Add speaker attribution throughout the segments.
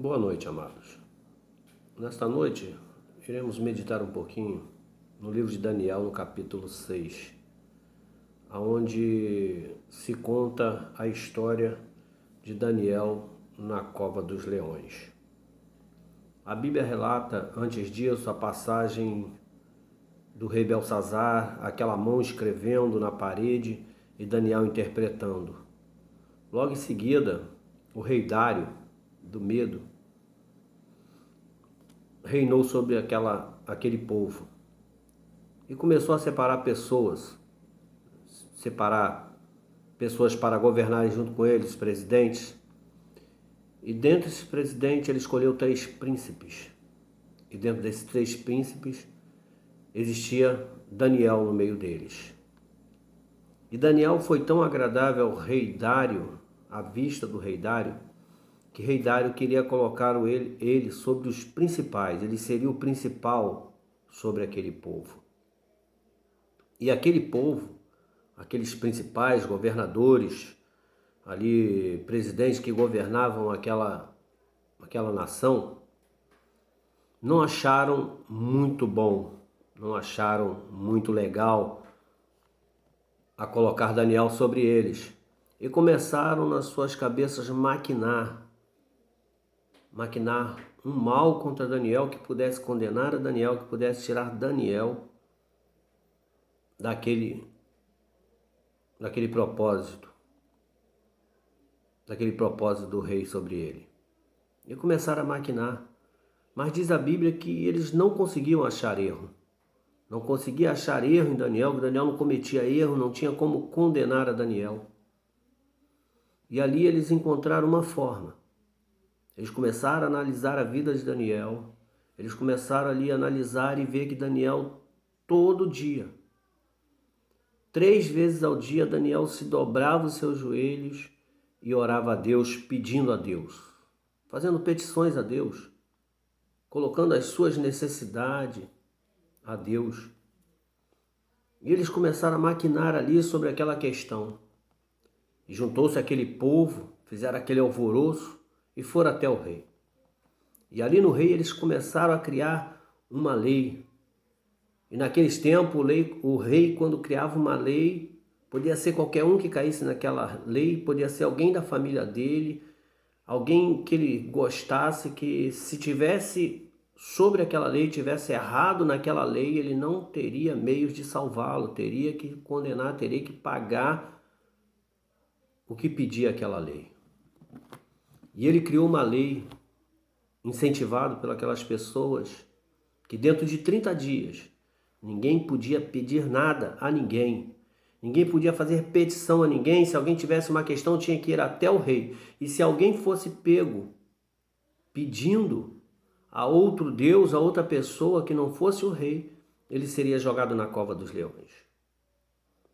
Speaker 1: Boa noite, amados. Nesta noite, iremos meditar um pouquinho no livro de Daniel, no capítulo 6, onde se conta a história de Daniel na cova dos leões. A Bíblia relata, antes disso, a passagem do rei Belsazar, aquela mão escrevendo na parede e Daniel interpretando. Logo em seguida, o rei Dário, do Medo, reinou sobre aquele povo e começou a separar pessoas para governarem junto com eles, presidentes. E dentre esses presidentes ele escolheu 3 príncipes. E dentro desses 3 príncipes existia Daniel no meio deles. E Daniel foi tão agradável ao rei Dário, à vista do rei Dário, que rei Dário queria colocar ele sobre os principais. Ele seria o principal sobre aquele povo. E aquele povo, aqueles principais governadores, ali presidentes que governavam aquela nação, não acharam muito bom, não acharam muito legal a colocar Daniel sobre eles. E começaram nas suas cabeças maquinar um mal contra Daniel, que pudesse condenar a Daniel, que pudesse tirar Daniel daquele propósito do rei sobre ele. E começaram a maquinar. Mas diz a Bíblia que eles não conseguiam achar erro. Não conseguia achar erro em Daniel, que Daniel não cometia erro, não tinha como condenar a Daniel. E ali eles encontraram uma forma. Eles começaram a analisar a vida de Daniel. Eles começaram ali a analisar e ver que Daniel, todo dia, 3 vezes ao dia, Daniel se dobrava os seus joelhos e orava a Deus, pedindo a Deus, fazendo petições a Deus, colocando as suas necessidades a Deus. E eles começaram a maquinar ali sobre aquela questão. E juntou-se aquele povo, fizeram aquele alvoroço e foram até o rei. E ali no rei eles começaram a criar uma lei. E naqueles tempos o rei, quando criava uma lei, podia ser qualquer um que caísse naquela lei, podia ser alguém da família dele, alguém que ele gostasse, que se tivesse sobre aquela lei, tivesse errado naquela lei, ele não teria meios de salvá-lo, teria que condenar, teria que pagar o que pedia aquela lei. E ele criou uma lei, incentivado pelas pessoas, que dentro de 30 dias, ninguém podia pedir nada a ninguém. Ninguém podia fazer petição a ninguém. Se alguém tivesse uma questão, tinha que ir até o rei. E se alguém fosse pego pedindo a outro Deus, a outra pessoa que não fosse o rei, ele seria jogado na cova dos leões.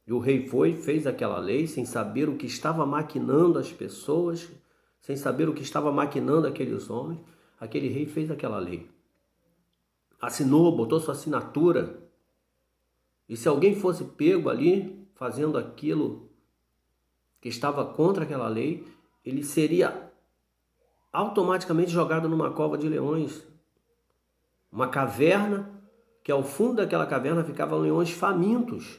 Speaker 1: E o rei fez aquela lei sem saber o que estava maquinando as pessoas, sem saber o que estava maquinando aqueles homens. Aquele rei fez aquela lei. Assinou, botou sua assinatura. E se alguém fosse pego ali, fazendo aquilo que estava contra aquela lei, ele seria automaticamente jogado numa cova de leões. Uma caverna, que ao fundo daquela caverna ficavam leões famintos,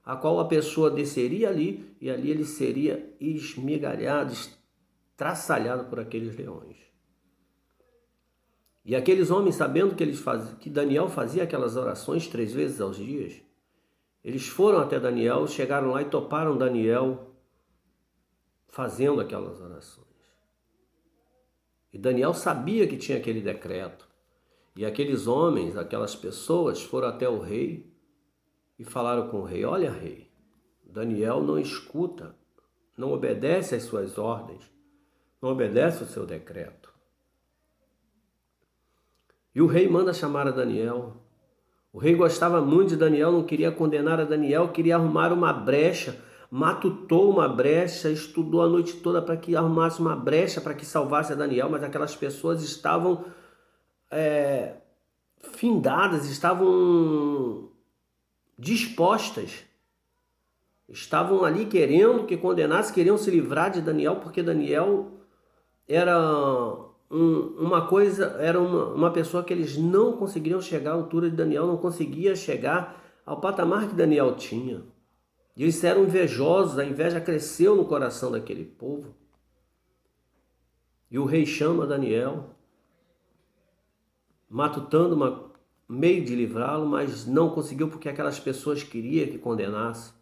Speaker 1: a qual a pessoa desceria ali e ali ele seria esmigalhado, estraçalhado por aqueles leões. E aqueles homens, sabendo que Daniel fazia aquelas orações 3 vezes aos dias, eles foram até Daniel, chegaram lá e toparam Daniel fazendo aquelas orações. E Daniel sabia que tinha aquele decreto. E aqueles homens, aquelas pessoas, foram até o rei e falaram com o rei: olha, rei, Daniel não escuta, não obedece às suas ordens, não obedece ao seu decreto. E o rei manda chamar a Daniel. O rei gostava muito de Daniel, não queria condenar a Daniel, queria arrumar uma brecha, matutou uma brecha, estudou a noite toda para que arrumasse uma brecha para que salvasse a Daniel, mas aquelas pessoas estavam findadas, estavam dispostas, estavam ali querendo que condenasse, queriam se livrar de Daniel, porque Daniel era uma coisa, era uma pessoa que eles não conseguiriam chegar à altura de Daniel, não conseguia chegar ao patamar que Daniel tinha. E eles eram invejosos, a inveja cresceu no coração daquele povo. E o rei chama Daniel, matutando meio de livrá-lo, mas não conseguiu porque aquelas pessoas queriam que condenasse.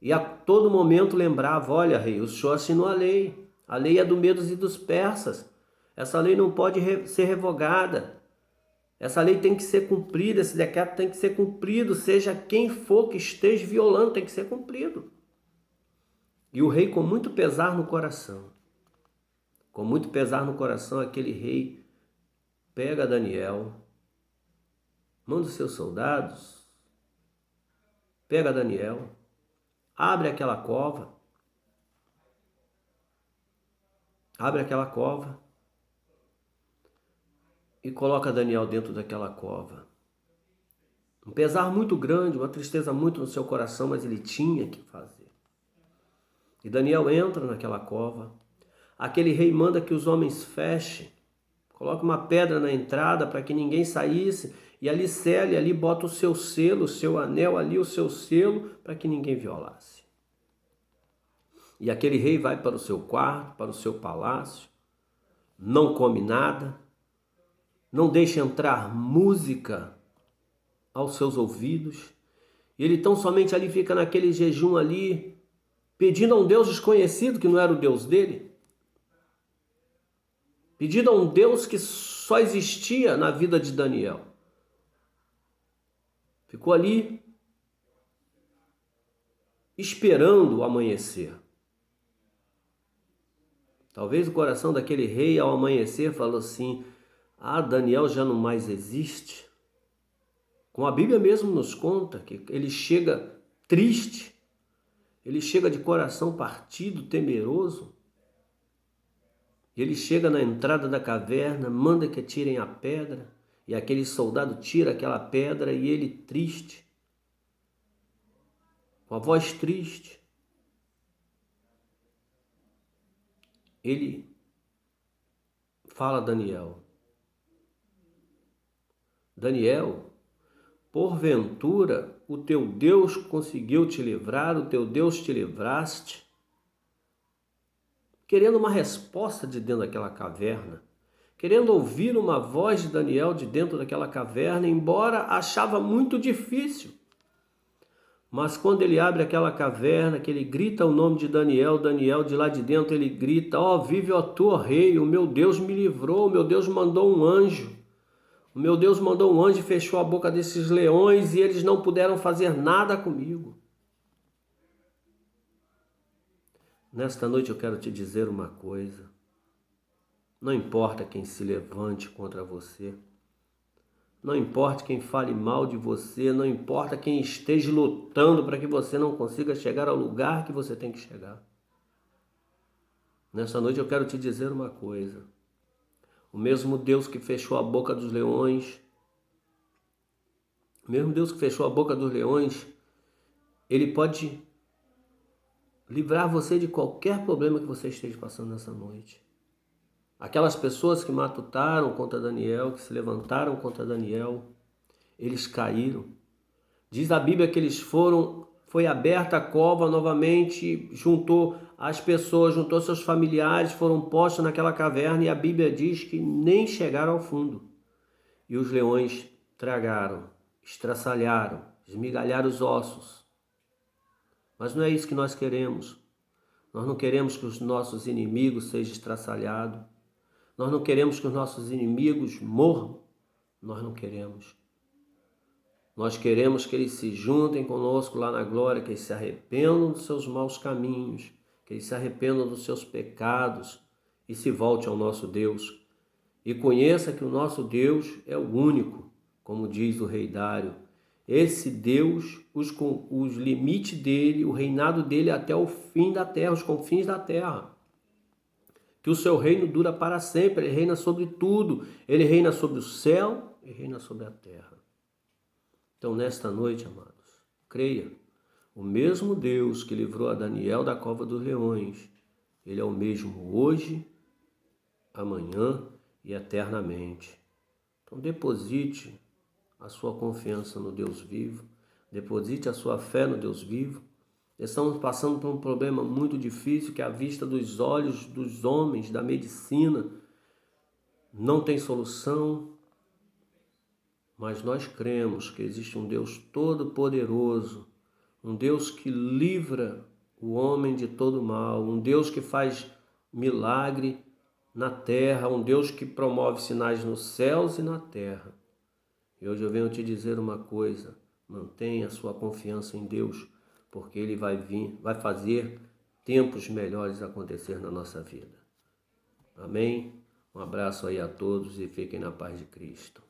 Speaker 1: E a todo momento lembrava, olha rei, o senhor assinou a lei é do Medos e dos Persas, essa lei não pode ser revogada, essa lei tem que ser cumprida, esse decreto tem que ser cumprido, seja quem for que esteja violando, tem que ser cumprido. E o rei, com muito pesar no coração, aquele rei pega Daniel, manda os seus soldados, pega Daniel, abre aquela cova e coloca Daniel dentro daquela cova. Um pesar muito grande, uma tristeza muito no seu coração, mas ele tinha que fazer. E Daniel entra naquela cova. Aquele rei manda que os homens fechem, coloca uma pedra na entrada para que ninguém saísse, e ali sele, ali bota o seu selo, o seu anel ali, o seu selo, para que ninguém violasse. E aquele rei vai para o seu quarto, para o seu palácio, não come nada, não deixa entrar música aos seus ouvidos, e ele tão somente ali fica naquele jejum ali, pedindo a um Deus desconhecido que não era o Deus dele, pedindo a um Deus que só existia na vida de Daniel. Ficou ali esperando o amanhecer. Talvez o coração daquele rei ao amanhecer falou assim, Daniel já não mais existe. Como a Bíblia mesmo nos conta, que ele chega triste, ele chega de coração partido, temeroso. Ele chega na entrada da caverna, manda que tirem a pedra, e aquele soldado tira aquela pedra e ele triste, com a voz triste, ele fala a Daniel, Daniel, porventura o teu Deus conseguiu te livrar, o teu Deus te livraste? Querendo uma resposta de dentro daquela caverna, querendo ouvir uma voz de Daniel de dentro daquela caverna, embora achava muito difícil. Mas quando ele abre aquela caverna, que ele grita o nome de Daniel, Daniel de lá de dentro ele grita, vive ó tu, rei, o meu Deus me livrou, o meu Deus mandou um anjo. O meu Deus mandou um anjo e fechou a boca desses leões e eles não puderam fazer nada comigo. Nesta noite eu quero te dizer uma coisa. Não importa quem se levante contra você. Não importa quem fale mal de você. Não importa quem esteja lutando para que você não consiga chegar ao lugar que você tem que chegar. Nesta noite eu quero te dizer uma coisa. O mesmo Deus que fechou a boca dos leões, Ele pode livrar você de qualquer problema que você esteja passando nessa noite. Aquelas pessoas que matutaram contra Daniel, que se levantaram contra Daniel, eles caíram. Diz a Bíblia que foi aberta a cova novamente, juntou as pessoas, juntou seus familiares, foram postos naquela caverna e a Bíblia diz que nem chegaram ao fundo. E os leões tragaram, estraçalharam, esmigalharam os ossos. Mas não é isso que nós queremos. Nós não queremos que os nossos inimigos sejam estraçalhados. Nós não queremos que os nossos inimigos morram. Nós não queremos. Nós queremos que eles se juntem conosco lá na glória, que eles se arrependam dos seus maus caminhos, que eles se arrependam dos seus pecados e se volte ao nosso Deus. E conheça que o nosso Deus é o único, como diz o rei Dário. Esse Deus, os limites dele, o reinado dele até o fim da terra, os confins da terra. Que o seu reino dura para sempre, ele reina sobre tudo, ele reina sobre o céu e reina sobre a terra. Então, nesta noite, amados, creia, o mesmo Deus que livrou a Daniel da cova dos leões, ele é o mesmo hoje, amanhã e eternamente. Então deposite a sua confiança no Deus vivo, deposite a sua fé no Deus vivo. Estamos passando por um problema muito difícil que à vista dos olhos dos homens, da medicina, não tem solução, mas nós cremos que existe um Deus todo-poderoso, um Deus que livra o homem de todo mal, um Deus que faz milagre na terra, um Deus que promove sinais nos céus e na terra. E hoje eu venho te dizer uma coisa: mantenha sua confiança em Deus, porque Ele vai vir, vai fazer tempos melhores acontecer na nossa vida. Amém? Um abraço aí a todos e fiquem na paz de Cristo.